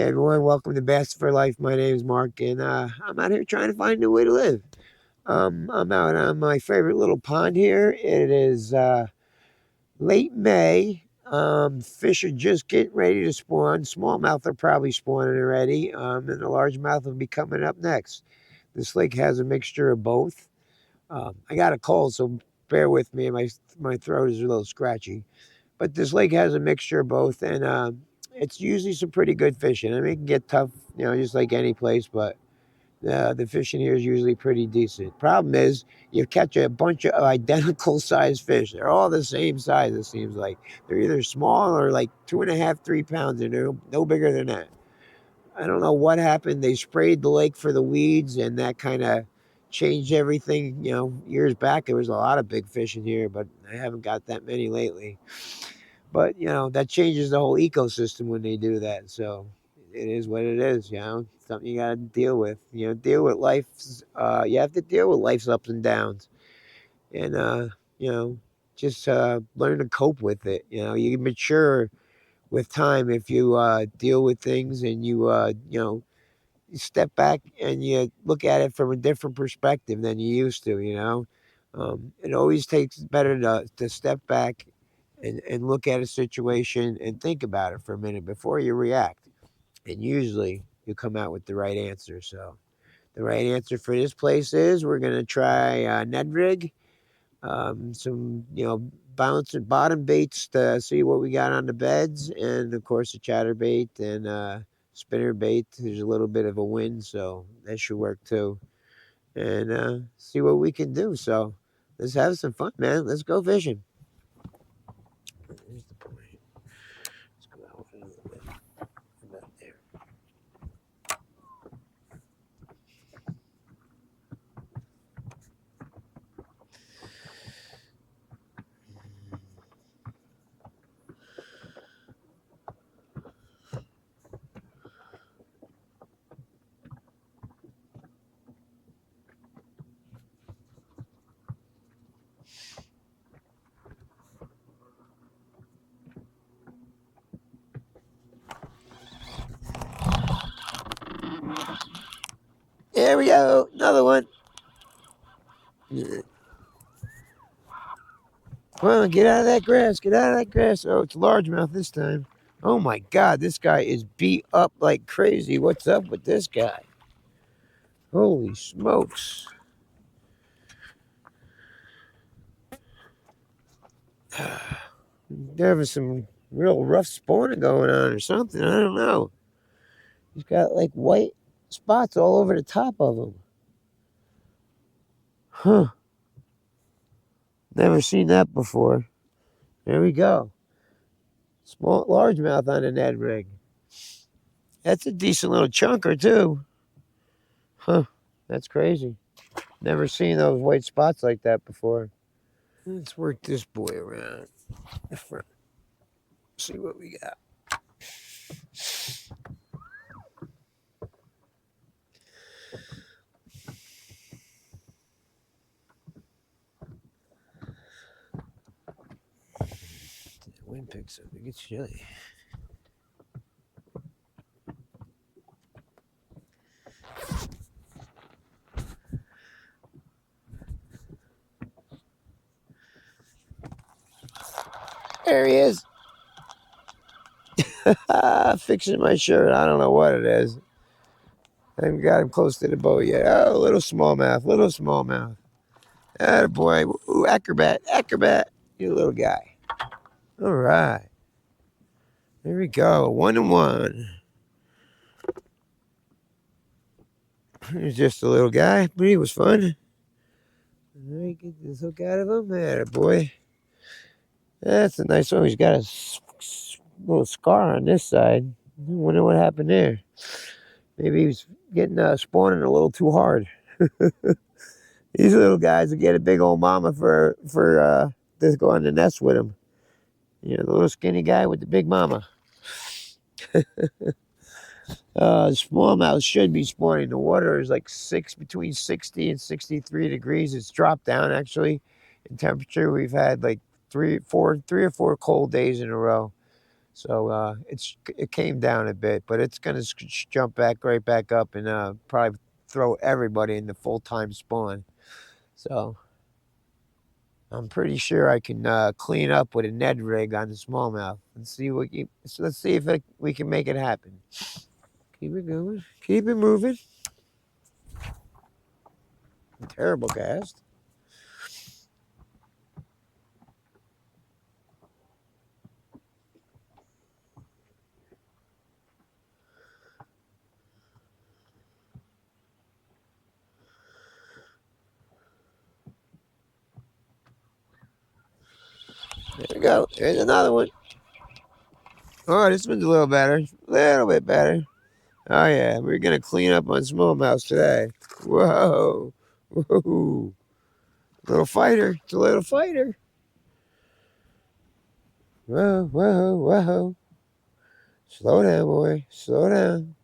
everyone, welcome to Best for Life. My name is Mark, and I'm out here trying to find a new way to live. I'm out on my favorite little pond here. It is late May. Fish are just getting ready to spawn. Smallmouth are probably spawning already, and the largemouth will be coming up next. This lake has a mixture of both. I got a cold, so bear with me. My throat is a little scratchy. But this lake has a mixture of both, and it's usually some pretty good fishing. I mean, it can get tough, just like any place, but the fishing here is usually pretty decent. Problem is, you catch a bunch of identical sized fish. They're all the same size, it seems like. They're either small or like 2.5, 3 pounds, and they're no bigger than that. I don't know what happened. They sprayed the lake for the weeds, and that kind of changed everything. Years back, there was a lot of big fish in here, but I haven't got that many lately. But that changes the whole ecosystem when they do that. So it is what it is. Something you got to deal with. Deal with life's. You have to deal with life's ups and downs, and you know, just learn to cope with it. You mature with time if you deal with things and you step back and you look at it from a different perspective than you used to. It always takes better to step back and look at a situation and think about it for a minute before you react. And usually you come out with the right answer. So the right answer for this place is we're going to try Ned Rig, some, bounce and bottom baits to see what we got on the beds, and of course a chatter bait and spinner bait. There's a little bit of a wind, so that should work too. And see what we can do. So let's have some fun, man. Let's go fishing. Here's the point. Let's go out a little bit. About there. There we go. Another one. Come on, get out of that grass. Get out of that grass. Oh, it's largemouth this time. Oh my God, this guy is beat up like crazy. What's up with this guy? Holy smokes. There having some real rough spawning going on or something. I don't know. He's got like white spots all over the top of him. Huh. Never seen that before. There we go. Small largemouth on a Ned rig. That's a decent little chunker too. Huh. That's crazy. Never seen those white spots like that before. Let's work this boy around the front. See what we got. The wind picks up. It gets chilly. There he is. Fixing my shirt. I don't know what it is. I haven't got him close to the boat yet. Oh, little smallmouth. Little smallmouth. Boy. Ooh, acrobat. Acrobat. You little guy. All right. There we go. 1-1. He's just a little guy, but he was fun. Let me get this hook out of him. There, boy. That's a nice one. He's got a little scar on this side. I wonder what happened there. Maybe he was getting spawning a little too hard. These little guys will get a big old mama for to go on the nest with him. The little skinny guy with the big mama. Smallmouth should be spawning. The water is like between 60 and 63 degrees. It's dropped down actually in temperature. We've had like 3 or 4 cold days in a row. So it came down a bit, but it's going to jump back right back up and probably throw everybody in the full-time spawn. So I'm pretty sure I can clean up with a Ned rig on the smallmouth and see what so let's see if we can make it happen. Keep it going. Keep it moving. Terrible cast. There we go. There's another one. Oh, this one's a little better. A little bit better. Oh, yeah. We're going to clean up on smallmouth today. Whoa. Whoa. Little fighter. It's a little fighter. Whoa, whoa, whoa. Slow down, boy. Slow down.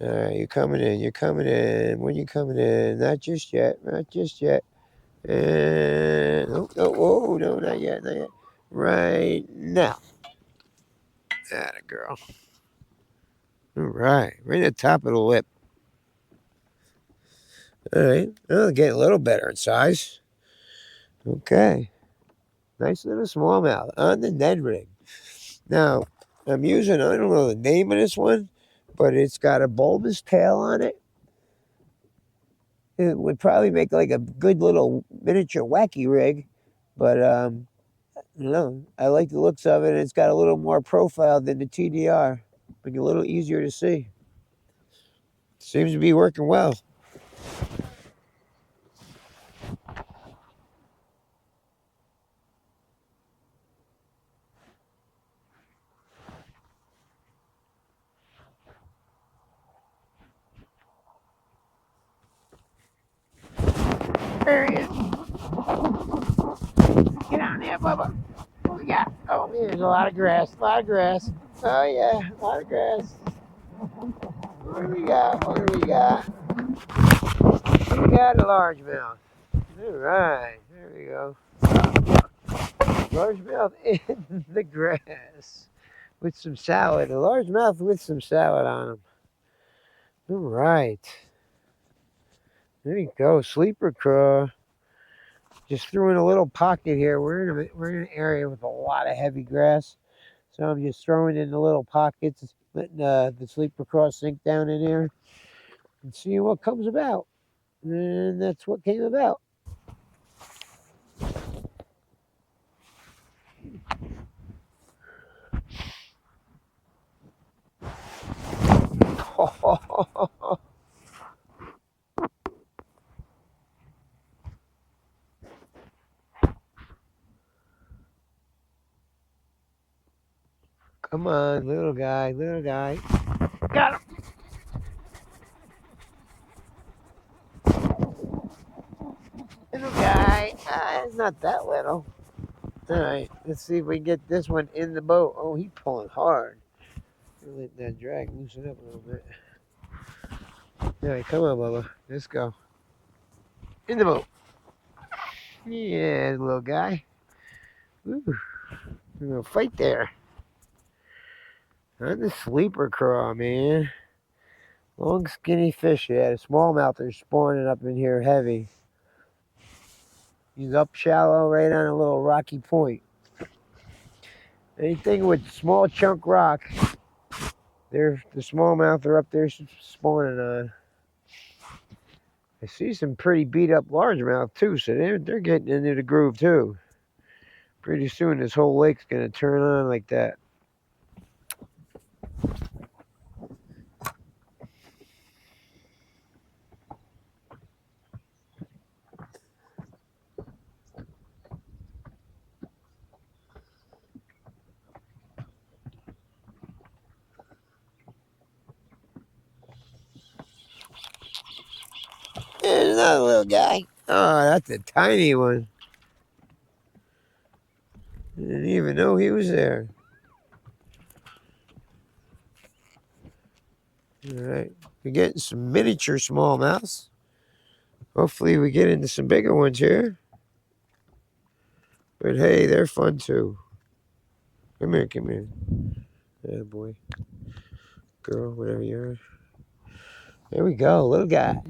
All right, you're coming in. You're coming in. When you coming in? Not just yet. Not just yet. And oh, oh, no, not yet. Not yet. Right now. Atta girl. All right. Right at the top of the lip. All right. Oh, getting a little better in size. Okay. Nice little smallmouth on the Ned rig. Now, I'm using, I don't know the name of this one, but it's got a bulbous tail on it. It would probably make like a good little miniature wacky rig, but I don't know. I like the looks of it. It's got a little more profile than the TDR, make it a little easier to see. Seems to be working well. There he is. Get on there, Bubba. What we got? Oh, there's a lot of grass. A lot of grass. Oh, yeah. A lot of grass. What do we got? What do we got? We got a largemouth. All right. There we go. Largemouth in the grass with some salad. A largemouth with some salad on him. All right. There you go. Sleeper craw. Just threw in a little pocket here. We're in an area with a lot of heavy grass. So I'm just throwing in the little pockets, letting the sleeper craw sink down in there and seeing what comes about. And that's what came about. Come on, little guy, little guy. Got him. Little guy. It's not that little. All right, let's see if we can get this one in the boat. Oh, he's pulling hard. Let that drag loosen up a little bit. All right, come on, Bubba. Let's go. In the boat. Yeah, little guy. Ooh, a little fight there. On the sleeper craw, man. Long, skinny fish. Yeah, the smallmouth are spawning up in here heavy. He's up shallow, right on a little rocky point. Anything with small chunk rock, the smallmouth are up there spawning on. I see some pretty beat up largemouth too, so they're getting into the groove too. Pretty soon this whole lake's gonna turn on like that. There's another little guy. Oh, that's a tiny one. I didn't even know he was there. All right, we're getting some miniature smallmouths. Hopefully we get into some bigger ones here. But hey, they're fun too. Come here, come here. Yeah, boy. Girl, whatever you are. There we go, little guy.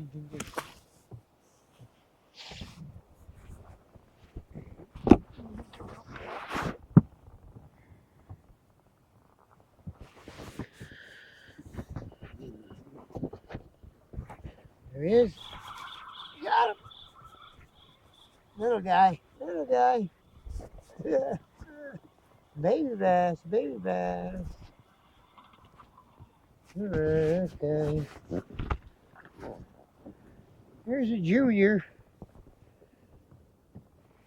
There he is. Got him. Little guy. Little guy. Baby bass. Baby bass. Alright, okay. Here's a junior.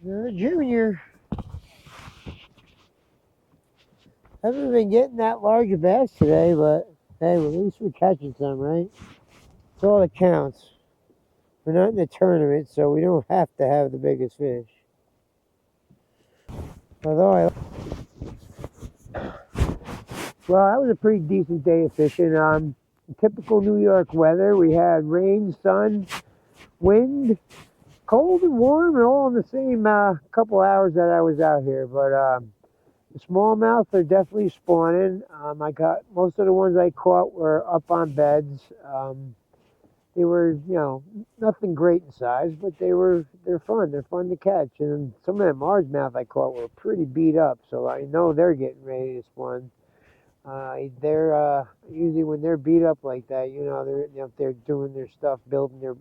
Another junior. Haven't been getting that large a bass today, but hey, well, at least we're catching some, right? That's all that counts. We're not in the tournament, so we don't have to have the biggest fish. Although well, that was a pretty decent day of fishing. Typical New York weather. We had rain, sun, wind, cold and warm, and all in the same couple hours that I was out here. But the smallmouth are definitely spawning. I got most of the ones I caught were up on beds. They were, nothing great in size, but they're fun. They're fun to catch. And some of them largemouth I caught were pretty beat up, so I know they're getting ready to spawn. They're usually when they're beat up like that, they're doing their stuff,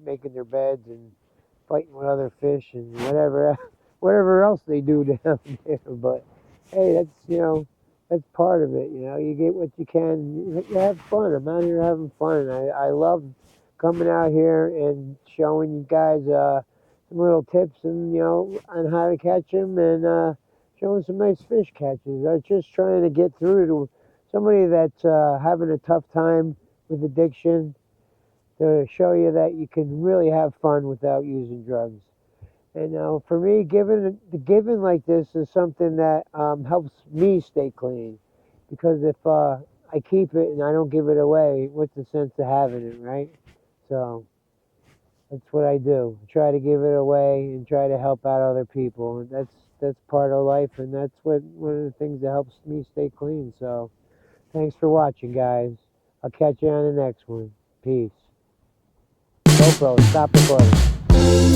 making their beds and fighting with other fish and whatever else they do down there. But hey, that's part of it. You get what you can. You have fun. I'm out here having fun. I love coming out here and showing you guys some little tips and on how to catch them and showing some nice fish catches. I'm just trying to get through to somebody that's having a tough time with addiction, to show you that you can really have fun without using drugs. And for me, giving like this is something that helps me stay clean. Because if I keep it and I don't give it away, what's the sense of having it, right? So that's what I do. I try to give it away and try to help out other people. And that's part of life, and that's one of the things that helps me stay clean. So thanks for watching, guys. I'll catch you on the next one. Peace. GoPro, stop recording.